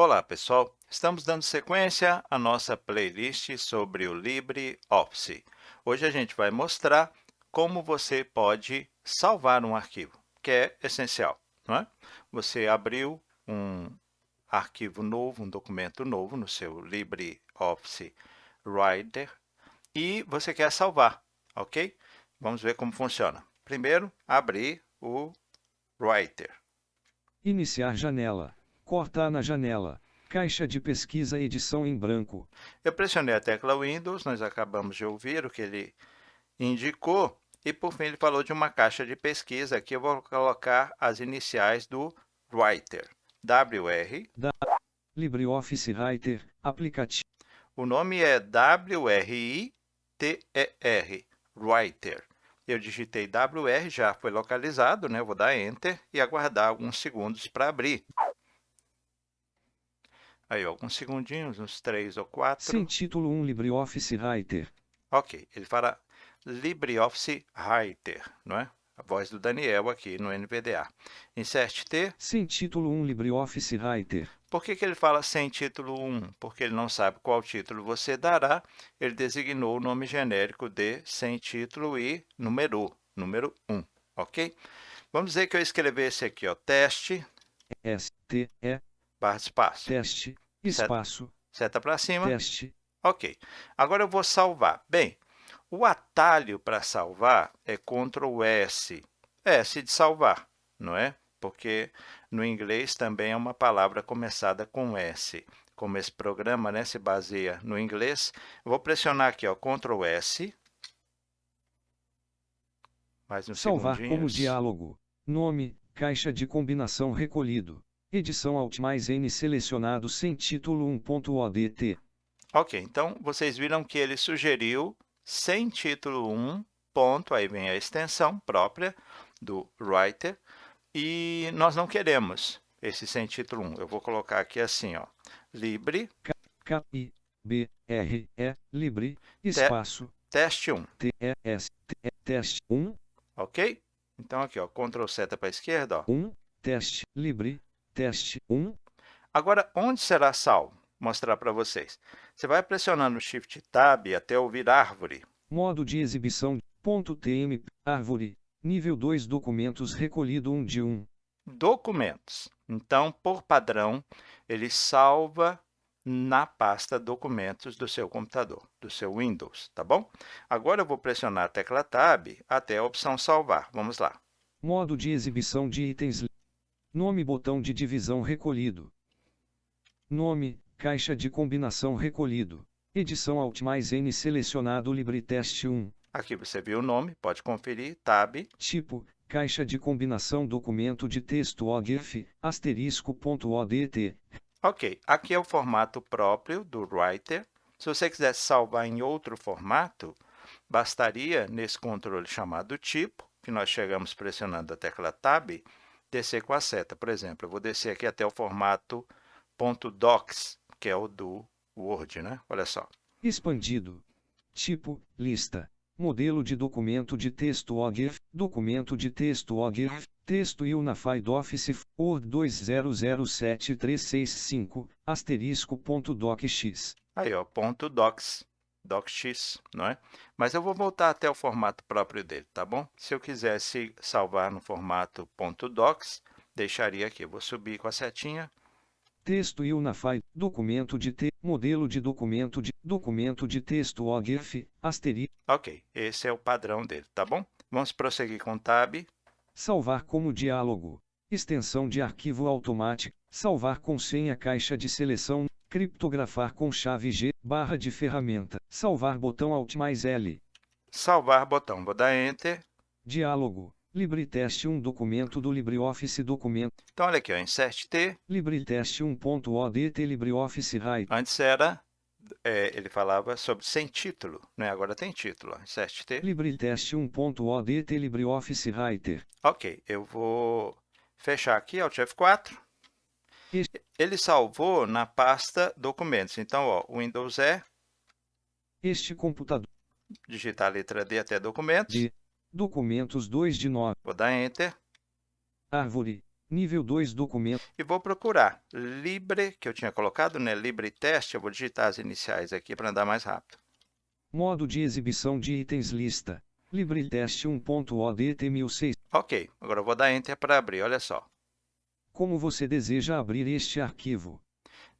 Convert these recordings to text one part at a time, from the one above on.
Olá, pessoal! Estamos dando sequência à nossa playlist sobre o LibreOffice. Hoje a gente vai mostrar como você pode salvar um arquivo, que é essencial, não é? Você abriu um arquivo novo, um documento novo no seu LibreOffice Writer e você quer salvar, ok? Vamos ver como funciona. Primeiro, abrir o Writer. Iniciar janela. Cortar na janela. Caixa de pesquisa edição em branco. Eu pressionei a tecla Windows, nós acabamos de ouvir o que ele indicou, e por fim ele falou de uma caixa de pesquisa. Aqui eu vou colocar as iniciais do Writer, WR, Da LibreOffice Writer, aplicativo. o nome é WRITER, Writer. Eu digitei WR, já foi localizado, né? Eu vou dar Enter e aguardar alguns segundos para abrir. Aí, alguns segundinhos, uns 3 ou 4. Sem título 1 LibreOffice Writer. Ok, ele fala LibreOffice Writer, não é? A voz do Daniel aqui no NVDA. Insert T. Sem título 1 LibreOffice Writer. Por que ele fala sem título 1? Porque ele não sabe qual título você dará. Ele designou o nome genérico de sem título e número 1, ok? Vamos dizer que eu escrevesse aqui, ó, teste, STE. barra de espaço, Teste. seta, Espaço. seta para cima, Teste. ok. Agora eu vou salvar. Bem, o atalho para salvar é Ctrl S, S de salvar, não é? Porque no inglês também é uma palavra começada com S. Como esse programa, né, se baseia no inglês, eu vou pressionar aqui, ó, Ctrl S, mais uns Salvar como segundinhos. diálogo. Nome, caixa de combinação recolhido. Edição Alt mais N selecionado sem título 1.odt. Ok, então vocês viram que ele sugeriu sem título 1, ponto, aí vem a extensão própria do Writer, e nós não queremos esse sem título 1. Eu vou colocar aqui assim, ó, Libre, K-I-B-R-E, Libre, te, espaço, teste 1, T-E-S, teste 1, ok? Então aqui, ó, Ctrl seta para a esquerda, ó. 1, teste, Libre, teste 1, Agora, onde será salvo? Vou mostrar para vocês. Você vai pressionando o Shift Tab até ouvir árvore. modo de exibição, ponto .tm, árvore, nível 2 documentos recolhido 1 de 1. Documentos. Então, por padrão, ele salva na pasta Documentos do seu computador, do seu Windows, tá bom? Agora eu vou pressionar a tecla Tab até a opção Salvar. Vamos lá. Modo de exibição de itens, nome botão de divisão recolhido. Nome, caixa de combinação recolhido. Edição Alt mais N selecionado LibreTest 1. Aqui você viu o nome, pode conferir, Tab. Tipo, caixa de combinação documento de texto OGF, *.odt. Ok, aqui é o formato próprio do Writer. Se você quisesse salvar em outro formato, bastaria, nesse controle chamado Tipo, que nós chegamos pressionando a tecla Tab, descer com a seta. Por exemplo, eu vou descer aqui até o formato .docs, que é o do Word, né? Olha só. Expandido. Tipo, lista. Modelo de documento de texto OGF, documento de texto OGF, texto Unified Office, Word 2007365, *.docx. Aí, ó, .docs, docx, não é? Mas eu vou voltar até o formato próprio dele, tá bom? Se eu quisesse salvar no formato .docs, deixaria aqui. Eu vou subir com a setinha. Texto Unified, documento de modelo de documento de texto OGF, Ok, esse é o padrão dele, tá bom? Vamos prosseguir com Tab. salvar como diálogo, extensão de arquivo automático, salvar com senha caixa de seleção, criptografar com chave G, barra de ferramenta, salvar botão Alt mais L, Salvar botão, vou dar Enter. diálogo, LibreTest 1 documento do LibreOffice documento, Então, olha aqui, ó, Insert T. LibreTest 1.odt LibreOffice Writer, Antes era, ele falava sobre sem título, né? Agora tem título, ó, Insert T. LibreTest 1.odt LibreOffice Writer. Ok, eu vou fechar aqui, Alt F4. Este, Ele salvou na pasta Documentos. Então, ó, Windows E, este computador digitar a letra D até Documentos. de documentos 2 de 9, Vou dar Enter. árvore, Nível 2 documento. E vou procurar Libre, que eu tinha colocado, né? LibreTest, eu vou digitar as iniciais aqui para andar mais rápido. Modo de exibição de itens lista. LibreTest 1.odt 1600. Ok, agora eu vou dar Enter para abrir, olha só. Como você deseja abrir este arquivo?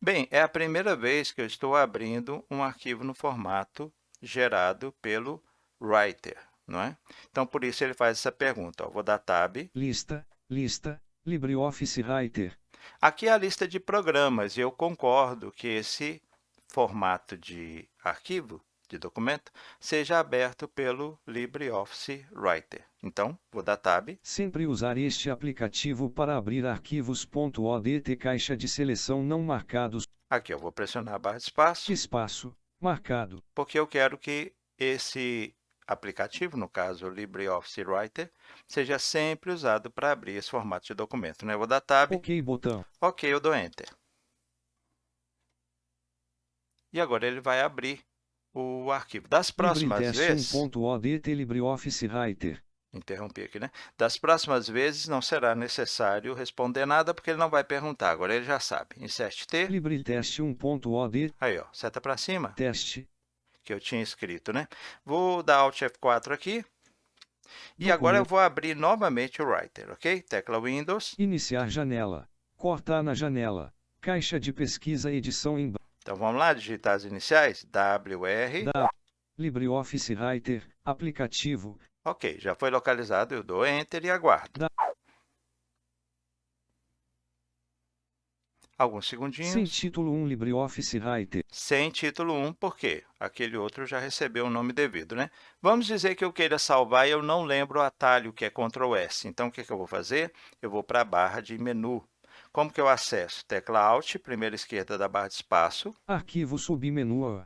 Bem, é a primeira vez que eu estou abrindo um arquivo no formato gerado pelo Writer, não é? Então, por isso ele faz essa pergunta. Ó, vou dar Tab. Lista, LibreOffice Writer. Aqui é a lista de programas e eu concordo que esse formato de arquivo, de documento, seja aberto pelo LibreOffice Writer. Então, vou dar Tab. Sempre usar este aplicativo para abrir arquivos.odt caixa de seleção não marcados. Aqui eu vou pressionar a barra de espaço, Espaço, marcado. porque eu quero que esse aplicativo, no caso o LibreOffice Writer, seja sempre usado para abrir esse formato de documento, né? Eu vou dar Tab. OK botão. Ok, eu dou Enter. E agora ele vai abrir o arquivo. Das próximas vezes, 1.odt LibreOffice Writer. interrompi aqui, né? Das próximas vezes não será necessário responder nada, porque ele não vai perguntar, agora ele já sabe. Insert T, LibreTest 1.odt aí ó, seta para cima, teste. que eu tinha escrito, né? Vou dar Alt F4 aqui, e agora eu vou abrir novamente o Writer, ok? Tecla Windows. Iniciar janela. Cortar na janela. Caixa de pesquisa edição em Então vamos lá, digitar as iniciais, WR. LibreOffice Writer, aplicativo. Ok, já foi localizado, eu dou Enter e aguardo. Alguns segundinhos. Sem título 1 LibreOffice Writer. Sem título 1, por quê? Aquele outro já recebeu o nome devido, né? Vamos dizer que eu queira salvar e eu não lembro o atalho, que é Ctrl S. Então, o que eu vou fazer? Eu vou para a barra de menu. Como que eu acesso? Tecla Alt, primeira esquerda da barra de espaço. Arquivo submenu.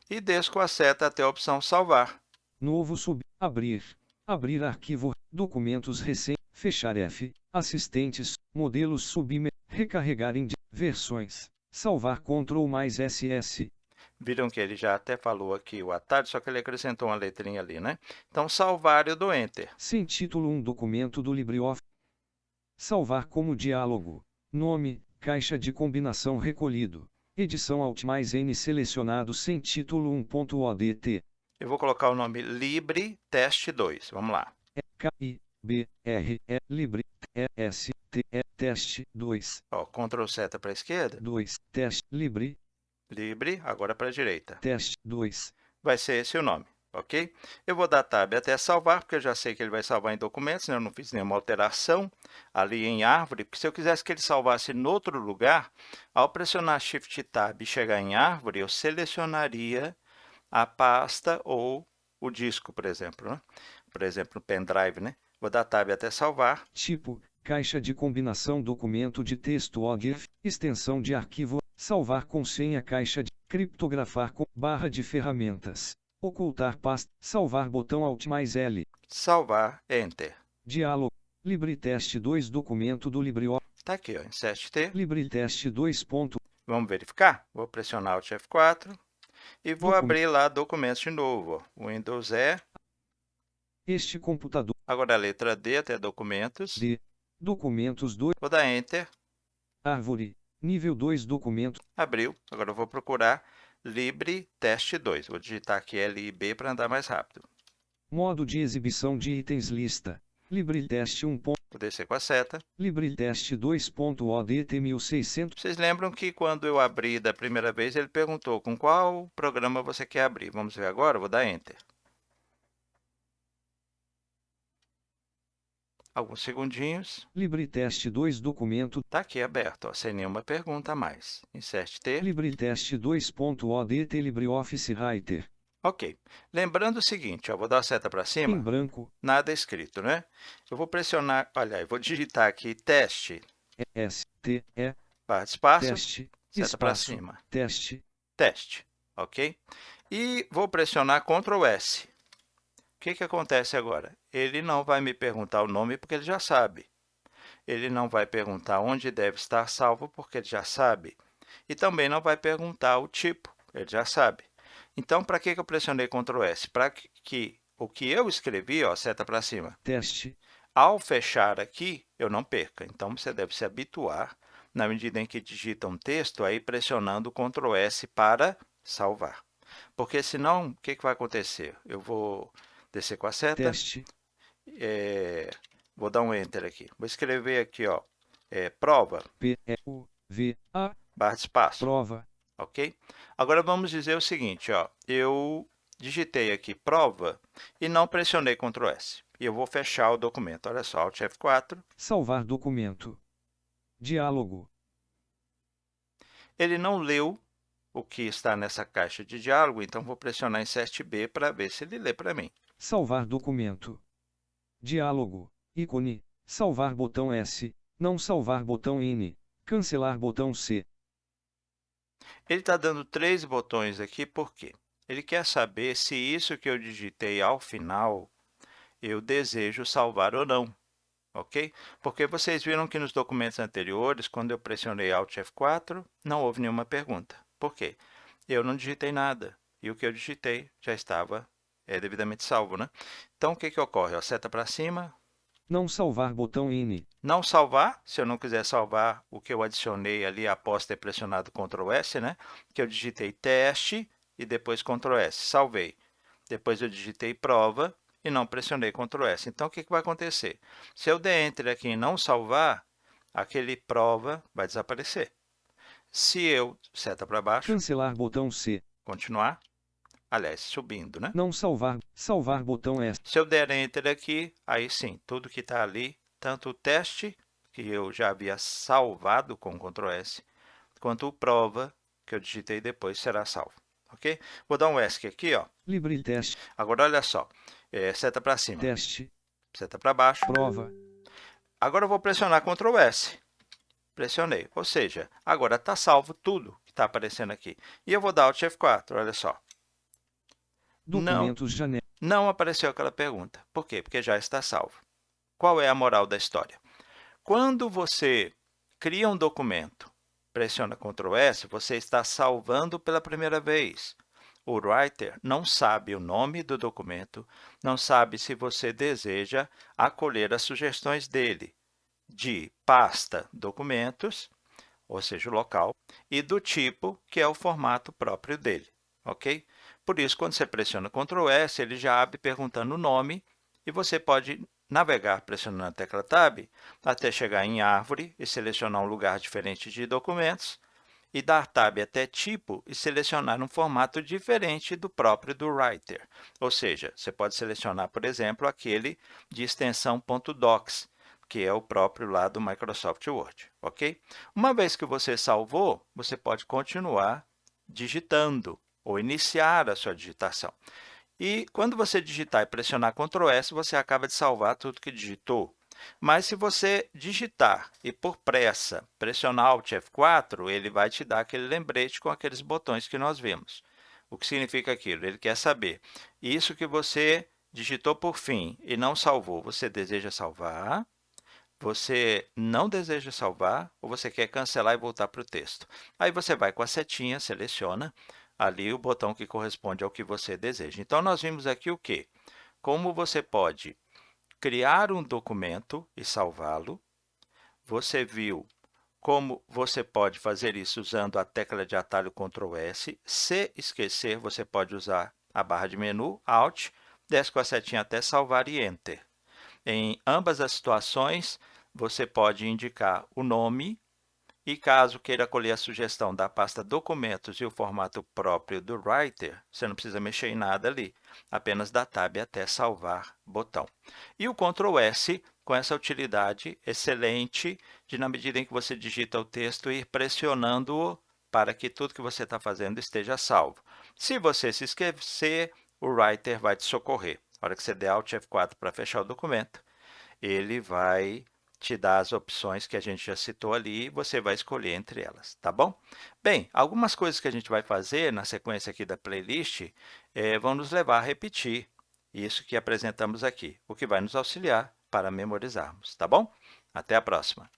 E desço com a seta até a opção Salvar. Novo abrir. Abrir arquivo. Documentos recém. Fechar F. Assistentes. Modelos submenu. Recarregar em versões. Salvar Ctrl mais SS. Viram que ele já até falou aqui o atalho, só que ele acrescentou uma letrinha ali, né? Então, salvar, eu dou Enter. Sem título 1 documento do LibreOffice. Salvar como diálogo. Nome, caixa de combinação recolhido. Edição Alt mais N selecionado sem título 1.odt. Eu vou colocar o nome LibreTest 2. Vamos lá. K-I-B-R-E Libre E-S-T-E Teste 2. Ó, Ctrl seta para a esquerda. 2. Teste Libre. Libre, agora para a direita. Teste 2. Vai ser esse o nome, ok? Eu vou dar Tab até salvar, porque eu já sei que ele vai salvar em documentos, né? Eu não fiz nenhuma alteração ali em árvore, porque se eu quisesse que ele salvasse em outro lugar, ao pressionar Shift Tab e chegar em árvore, eu selecionaria a pasta ou o disco, por exemplo, né? Por exemplo, o pendrive, né? Vou dar Tab até salvar. Tipo, caixa de combinação documento de texto OGF, extensão de arquivo, salvar com senha caixa de, criptografar com, barra de ferramentas, ocultar pasta, salvar botão Alt mais L. Salvar, Enter. Diálogo, LibreTest 2 documento do LibreOffice. Está aqui, ó, Insert T. LibreTest 2. Vamos verificar? Vou pressionar Alt F4 e vou abrir lá documentos de novo. Ó. Windows E. Este computador. Agora a letra D até documentos. D. Documentos 2. Vou dar Enter. Árvore. Nível 2 documento. Abriu. Agora eu vou procurar LibreTest 2. Vou digitar aqui LIB para andar mais rápido. Modo de exibição de itens lista. LibreTest 1. Vou descer com a seta. LibreTest 2.odt 1600. Vocês lembram que quando eu abri da primeira vez, ele perguntou com qual programa você quer abrir. Vamos ver agora? Vou dar Enter. Alguns segundinhos. LibreTest 2 documento. Está aqui aberto, ó, sem nenhuma pergunta a mais. Insert T. LibreTest 2.odt LibreOffice Writer. Ok. Lembrando o seguinte, ó, vou dar a seta para cima. Em branco. Nada escrito, né? Eu vou pressionar, olha, eu vou digitar aqui teste. S-T-E. Barra de espaço. Teste. Seta para cima. Teste. Teste. Ok? E vou pressionar Ctrl S. O que acontece agora? Ele não vai me perguntar o nome, porque ele já sabe. Ele não vai perguntar onde deve estar salvo, porque ele já sabe. E também não vai perguntar o tipo, ele já sabe. Então, para que eu pressionei Ctrl S? Para que o que eu escrevi, ó, seta para cima, Teste. ao fechar aqui, eu não perca. Então, você deve se habituar, na medida em que digita um texto, aí pressionando o Ctrl S para salvar. Porque senão, o que vai acontecer? Eu vou descer com a seta, Teste. vou dar um Enter aqui. Vou escrever aqui, ó, prova, P-E-U-V-A. barra de espaço, Prova. ok? Agora, vamos dizer o seguinte, ó, eu digitei aqui prova e não pressionei Ctrl S. E eu vou fechar o documento. Olha só, Alt F4. Salvar documento. Diálogo. Ele não leu o que está nessa caixa de diálogo, então vou pressionar Insert B para ver se ele lê para mim. Salvar documento. Diálogo. Ícone. Salvar botão S. Não salvar botão N. Cancelar botão C. Ele está dando 3 botões aqui, por quê? Ele quer saber se isso que eu digitei ao final, eu desejo salvar ou não, ok? Porque vocês viram que nos documentos anteriores, quando eu pressionei Alt F4, não houve nenhuma pergunta. Por quê? Eu não digitei nada, e o que eu digitei já estava devidamente salvo, né? Então, o que ocorre? Ó, seta para cima. Não salvar botão N. Não salvar, se eu não quiser salvar o que eu adicionei ali após ter pressionado Ctrl S, né? Que eu digitei teste e depois Ctrl S. Salvei. Depois eu digitei prova e não pressionei Ctrl S. Então, o que vai acontecer? Se eu der Enter aqui e não salvar, aquele prova vai desaparecer. Se eu, seta para baixo, Cancelar botão C. continuar, aliás, subindo, né? Não salvar. Salvar botão S. Se eu der Enter aqui, aí sim, tudo que está ali, tanto o teste, que eu já havia salvado com Ctrl S, quanto o prova, que eu digitei depois, será salvo. Ok? Vou dar um ESC aqui, ó. LibreTest. Agora, olha só, seta para cima, Teste. seta para baixo. Prova. Agora, eu vou pressionar Ctrl S. Pressionei, ou seja, agora está salvo tudo que está aparecendo aqui. E eu vou dar Alt F4, olha só. Documentos janela. Não apareceu aquela pergunta. Por quê? Porque já está salvo. Qual é a moral da história? Quando você cria um documento, pressiona Ctrl S, você está salvando pela primeira vez. O Writer não sabe o nome do documento, não sabe se você deseja acolher as sugestões dele de pasta documentos, ou seja, o local, e do tipo, que é o formato próprio dele, ok? Por isso, quando você pressiona Ctrl S, ele já abre perguntando o nome e você pode navegar pressionando a tecla Tab até chegar em Árvore e selecionar um lugar diferente de documentos e dar Tab até Tipo e selecionar um formato diferente do próprio do Writer. Ou seja, você pode selecionar, por exemplo, aquele de extensão .docs, que é o próprio lá do Microsoft Word, ok? Uma vez que você salvou, você pode continuar digitando ou iniciar a sua digitação. E quando você digitar e pressionar Ctrl S, você acaba de salvar tudo que digitou. Mas se você digitar e, por pressa, pressionar Alt F4, ele vai te dar aquele lembrete com aqueles botões que nós vimos. O que significa aquilo? Ele quer saber, isso que você digitou por fim e não salvou, você deseja salvar? Você não deseja salvar ou você quer cancelar e voltar para o texto? Aí você vai com a setinha, seleciona ali o botão que corresponde ao que você deseja. Então, nós vimos aqui o quê? Como você pode criar um documento e salvá-lo. Você viu como você pode fazer isso usando a tecla de atalho Ctrl S. Se esquecer, você pode usar a barra de menu, Alt, desce com a setinha até salvar e Enter. Em ambas as situações, você pode indicar o nome e, caso queira colher a sugestão da pasta Documentos e o formato próprio do Writer, você não precisa mexer em nada ali, apenas dar Tab até salvar botão. E o Ctrl S, com essa utilidade excelente de, na medida em que você digita o texto, ir pressionando-o para que tudo que você está fazendo esteja salvo. Se você se esquecer, o Writer vai te socorrer. Na hora que você der Alt F4 para fechar o documento, ele vai te dar as opções que a gente já citou ali e você vai escolher entre elas, tá bom? Bem, algumas coisas que a gente vai fazer na sequência aqui da playlist vão nos levar a repetir isso que apresentamos aqui, o que vai nos auxiliar para memorizarmos, tá bom? Até a próxima!